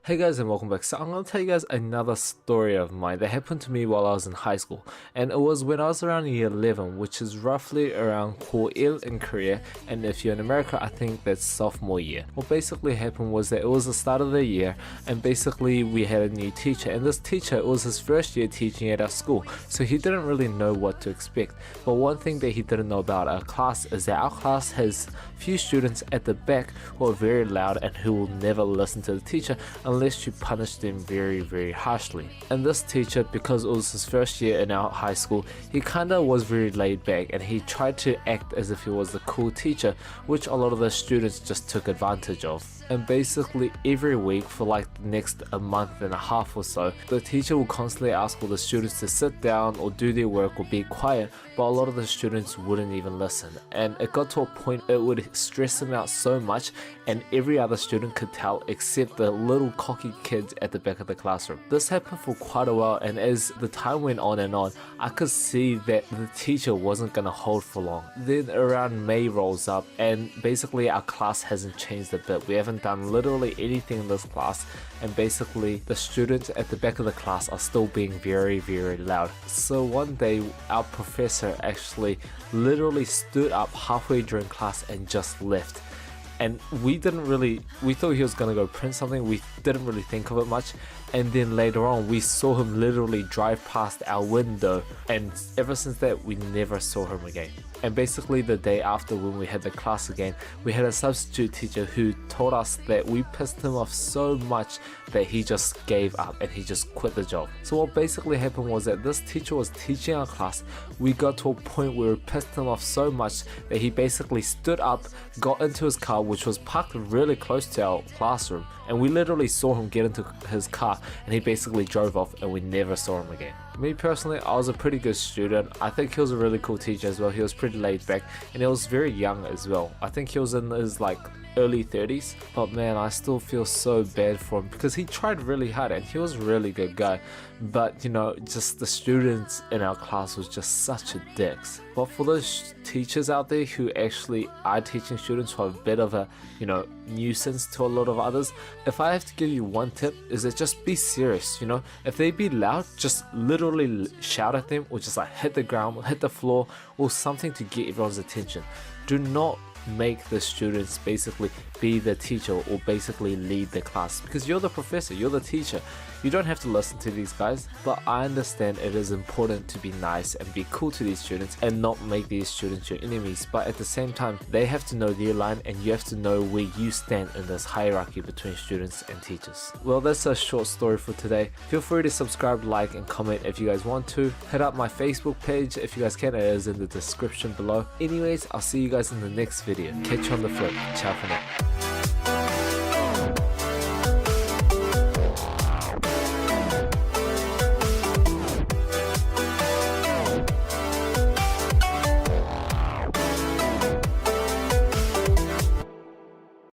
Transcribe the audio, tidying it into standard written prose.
Hey guys and welcome back. So I'm going to tell you guys another story of mine that happened to me while I was in high school, and it was when I was around year 11, which is roughly around 고1 in Korea, and if you're in America I think that's sophomore year. What basically happened was that it was the start of the year, and basically we had a new teacher, and this teacher, it was his first year teaching at our school, so he didn't really know what to expect. But one thing that he didn't know about our class is that our class has few students at the back who are very loud and who will never listen to the teacher unless you punish them very harshly. And this teacher, because it was his first year in our high school, he kinda was very laid back and he tried to act as if he was the cool teacher, which a lot of the students just took advantage of. And basically every week for like the next a month and a half or so, the teacher will constantly ask all the students to sit down or do their work or be quiet, but a lot of the students wouldn't even listen. And it got to a point it would stress them out so much, and every other student could tell except the little cocky kids at the back of the classroom. This happened for quite a while, and as the time went on and on, I could see that the teacher wasn't gonna hold for long. Then around May rolls up, and basically our class hasn't changed a bit. We haven't done literally anything in this class, and basically the students at the back of the class are still being very loud. So one day our professor actually literally stood up halfway during class and just left. And we thought he was gonna go print something. We didn't really think of it much, and then later on we saw him literally drive past our window, and ever since that we never saw him again. And basically the day after, when we had the class again, we had a substitute teacher who told us that we pissed him off so much that he just gave up and he just quit the job. So what basically happened was that this teacher was teaching our class. We got to a point where we pissed him off so much that he basically stood up, got into his car, which was parked really close to our classroom, and we literally saw him get into his car, and he basically drove off and we never saw him again. Me personally, I was a pretty good student. I think he was a really cool teacher as well. He was pretty laid back and he was very young as well. I think he was in his like early 30s, but man, I still feel so bad for him because he tried really hard and he was a really good guy, but you know, just the students in our class was just such a dicks. But for those teachers out there who actually are teaching students who are a bit of a, you know, nuisance to a lot of others, if I have to give you one tip, is that just be serious. You know, if they be loud, just literally shout at them, or just like hit the ground, hit the floor, or something to get everyone's attention. Do not make the students basically be the teacher or basically lead the class, because you're the professor, you're the teacher. You don't have to listen to these guys, but I understand it is important to be nice and be cool to these students and not make these students your enemies, but at the same time they have to know their line and you have to know where you stand in this hierarchy between students and teachers. Well, that's a short story for today. Feel free to subscribe, like and comment if you guys want to. Hit up my Facebook page if you guys can, it is in the description below. Anyways, I'll see you guys in the next video. Catch you on the flip. Ciao for now.